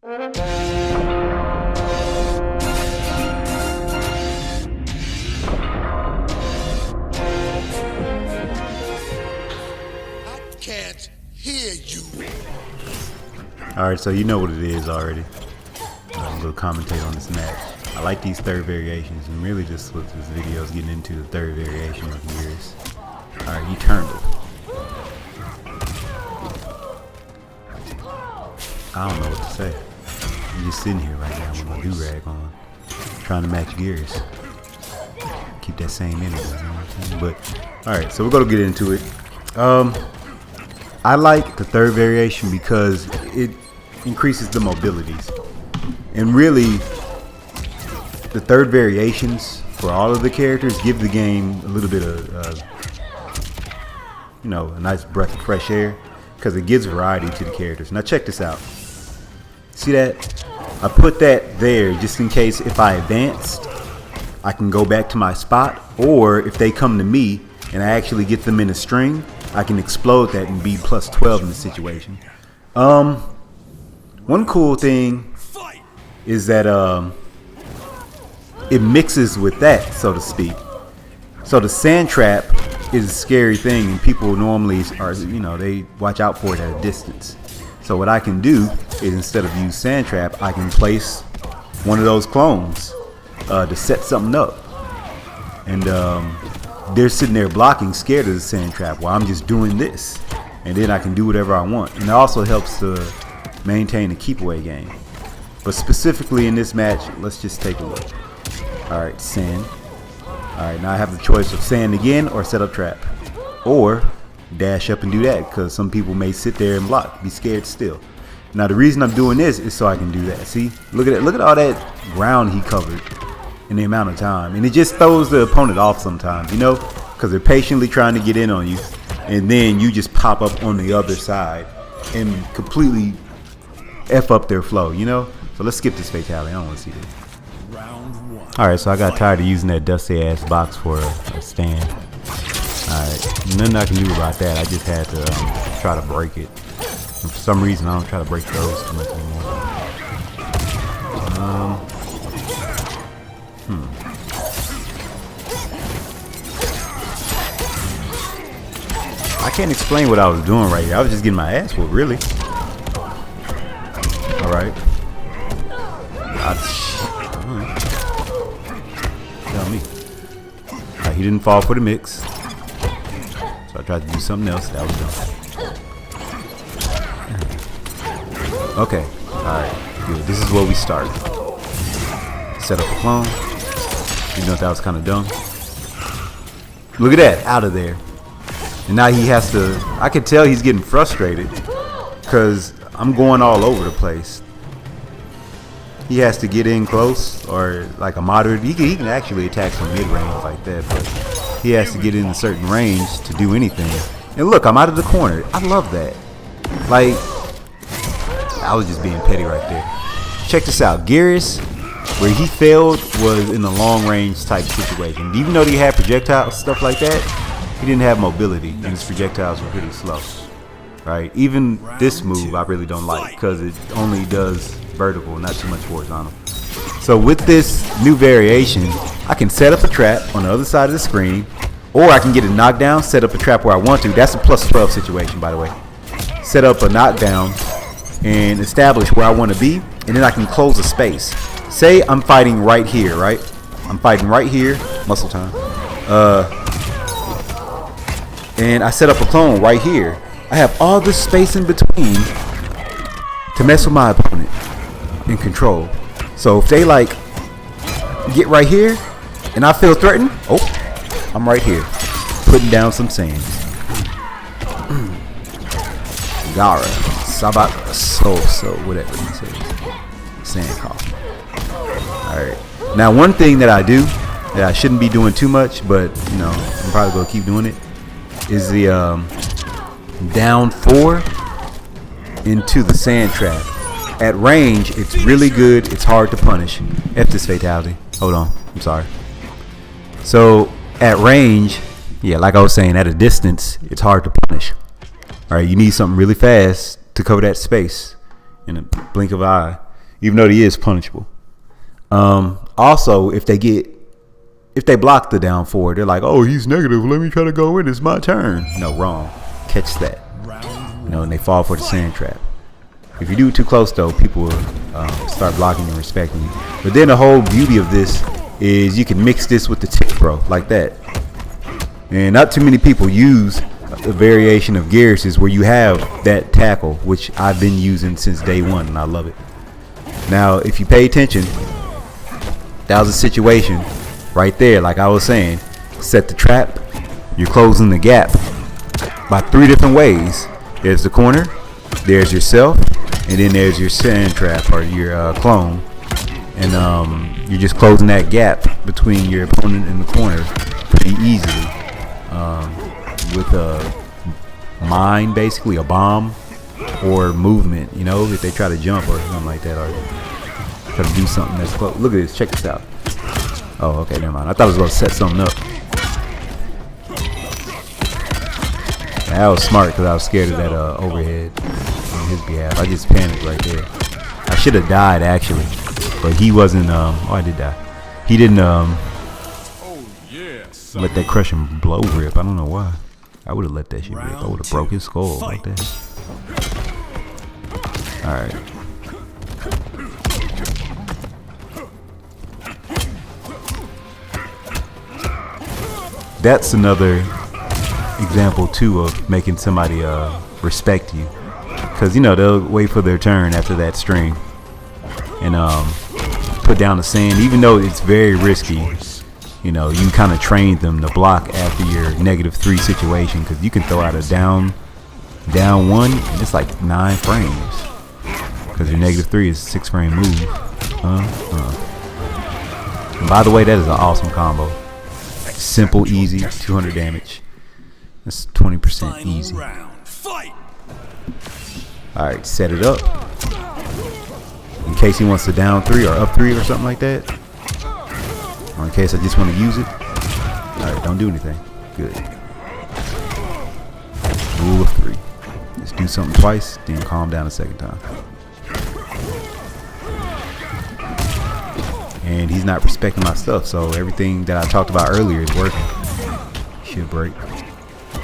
Can't hear you. Alright, so you know what it is already. I'm going to commentate on this match. I like these third variations, and really just what this video is getting into, the third variation of Geras. Alright, you turned it. I don't know what to say. I'm just sitting here right now with my do-rag on, trying to match Geras. Keep that same energy, you know what I'm saying? But, alright, so we're going to get into it. I like the third variation because it increases the mobilities. And really, the third variations for all of the characters give the game a little bit of, you know, a nice breath of fresh air, because it gives variety to the characters. Now check this out. See that? I put that there just in case if I advanced, I can go back to my spot, or if they come to me and I actually get them in a string, I can explode that and be plus 12 in the situation. One cool thing is that it mixes with that, so to speak. So the sand trap is a scary thing, and people normally are, you know, they watch out for it at a distance. So what I can do is, instead of use sand trap, I can place one of those clones to set something up, and they're sitting there blocking, scared of the sand trap, while I'm just doing this, and then I can do whatever I want. And it also helps to maintain the keep away game. But specifically in this match, let's just take a look. Alright, sand. Alright, now I have the choice of sand again or set up trap, or dash up and do that, because some people may sit there and block, be scared still. Now the reason I'm doing this is so I can do that. See, look at it, look at all that ground he covered in the amount of time, and it just throws the opponent off sometimes, you know, because they're patiently trying to get in on you, and then you just pop up on the other side and completely F up their flow, you know. So let's skip this fatality. I don't want to see this. Alright, so I got tired of using that dusty ass box for a stand. Alright, nothing I can do about that. I just had to try to break it. And for some reason, I don't try to break those too much anymore. I can't explain what I was doing right here. I was just getting my ass whooped, really. Alright. Tell me. Alright, he didn't fall for the mix. So I tried to do something else. That was dumb. Okay. Alright. Good. This is where we start. Set up a clone. You know that was kind of dumb. Look at that. Out of there. And now he has to, I could tell he's getting frustrated because I'm going all over the place. He has to get in close, or like a moderate. He can actually attack from mid-range like that, but he has to get in a certain range to do anything. And look, I'm out of the corner. I love that. Like, I was just being petty right there. Check this out. Geras, where he failed was in the long range type situation. Even though he had projectiles, stuff like that, he didn't have mobility, and his projectiles were pretty slow. Right? Even this move I really don't like, because it only does vertical, not too much horizontal. So with this new variation, I can set up a trap on the other side of the screen, or I can get a knockdown, set up a trap where I want to. That's a plus 12 situation, by the way. Set up a knockdown and establish where I want to be, and then I can close a space. Say I'm fighting right here, right? I'm fighting right here, muscle time. And I set up a clone right here. I have all this space in between to mess with my opponent and control. So if they like get right here and I feel threatened, oh, I'm right here putting down some sand. Geras, Sabat, so whatever he says. Sand coffee. Alright. Now one thing that I do that I shouldn't be doing too much, but you know, I'm probably gonna keep doing it, is the down 4 into the sand trap. At range, it's really good. It's hard to punish. F this fatality. Hold on. I'm sorry. So at range, yeah, like I was saying, at a distance, it's hard to punish. All right, you need something really fast to cover that space in a blink of an eye. even though he is punishable. Also, if they block the down forward, they're like, oh, he's negative, let me try to go in, it's my turn. No, wrong. Catch that. And they fall for the sand trap. If you do it too close, though, people will start blocking and respecting you. But then the whole beauty of this is you can mix this with the tick bro, like that. And not too many people use a variation of Geras where you have that tackle, which I've been using since day one, and I love it. Now, if you pay attention, that was a situation right there, like I was saying. Set the trap, you're closing the gap by 3 different ways. There's the corner, there's yourself, and then there's your sand trap or your clone. And you're just closing that gap between your opponent and the corner pretty easily with a mine, basically a bomb, or movement, you know, if they try to jump or something like that, or try to do something that's close. Look at this, check this out. Oh, okay, never mind. I thought I was going to set something up. That was smart because I was scared of that overhead on his behalf. I just panicked right there. I should have died actually, but he wasn't. Oh, I did die. He didn't let that crushing blow rip. I don't know why. I would have let that shit rip. I would have broke his skull like that. All right. That's another example too of making somebody respect you, because you know they'll wait for their turn after that string and put down the sand, even though it's very risky. You know, you kind of train them to block after your -3 situation, because you can throw out a down 1 and it's like 9 frames, because your -3 is a 6-frame move. And by the way, that is an awesome combo. Simple, easy, 200 damage. That's 20% easy. Alright, set it up. In case he wants to down 3 or up 3 or something like that. Or in case I just want to use it. Alright, don't do anything. Good. Rule of 3. Just do something twice, then calm down a second time. And he's not respecting my stuff, so everything that I talked about earlier is working. Should break.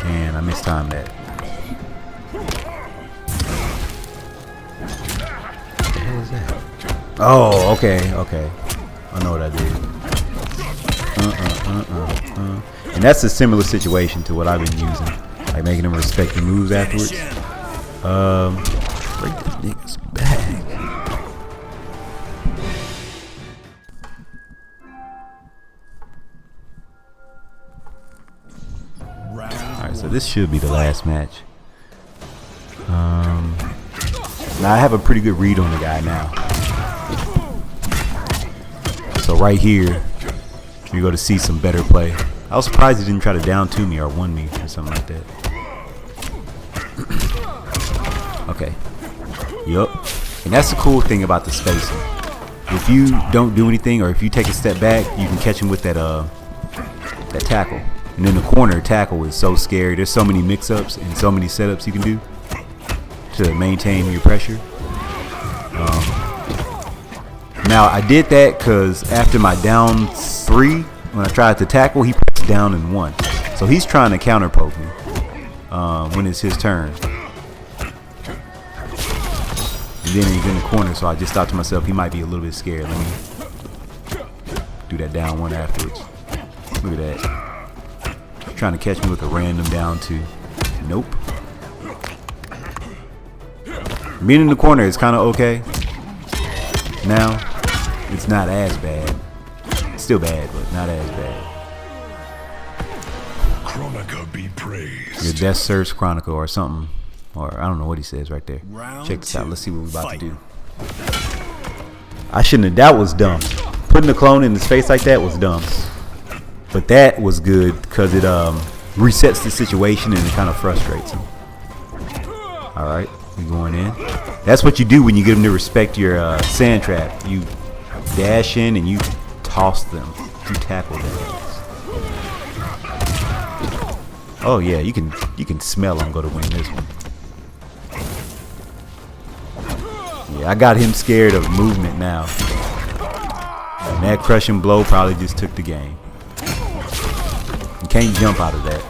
And I mistimed that. What the hell is that? Oh, okay. I know what I did. And that's a similar situation to what I've been using. Like making them respect the moves afterwards. Break this nigga's back. Alright, so this should be the last match. Now I have a pretty good read on the guy now. So right here, you're going to see some better play. I was surprised he didn't try to down 2 me or 1 me or something like that. Okay. Yup. And that's the cool thing about the spacing. If you don't do anything, or if you take a step back, you can catch him with that that tackle. And then the corner tackle is so scary. There's so many mix-ups and so many setups you can do to maintain your pressure. Now I did that because after my down 3, when I tried to tackle, he pressed down and 1. So he's trying to counter poke me when it's his turn. And then he's in the corner, so I just thought to myself, he might be a little bit scared. Let me do that down 1 afterwards. Look at that. Trying to catch me with a random down 2. Nope. Being in the corner is kind of okay. Now, it's not as bad. It's still bad, but not as bad. Chronica be praised. Your death serves Chronicle or something. Or I don't know what he says right there. Check this out. Let's see what we're about to do. I shouldn't have. That was dumb. Putting the clone in his face like that was dumb. But that was good because it resets the situation and it kind of frustrates him. Alright, we going in. That's what you do when you get them to respect your sand trap. You dash in and you toss them. You tackle them. Oh yeah, you can smell I'm going to win this one. Yeah, I got him scared of movement now. And that crushing blow probably just took the game. You can't jump out of that.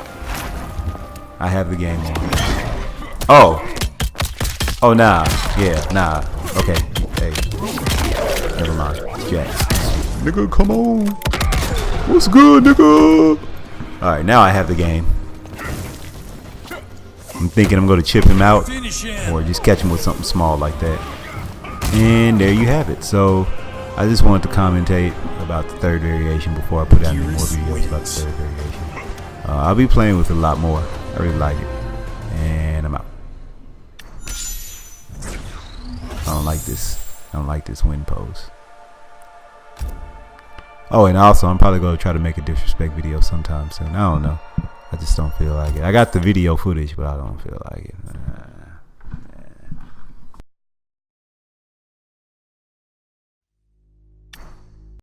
I have the game on. Oh. Oh, nah. Yeah, nah. Okay. Hey. Never mind. Jack. Nigga, come on. What's good, nigga? Alright, now I have the game. I'm thinking I'm going to chip him out or just catch him with something small like that. And there you have it. So I just wanted to commentate about the third variation before I put out any more videos about the third variation. I'll be playing with it a lot more. I really like it. And I'm out. I don't like this. I don't like this wind pose. Oh, and also I'm probably going to try to make a disrespect video sometime soon. I don't know. I just don't feel like it. I got the video footage, but I don't feel like it.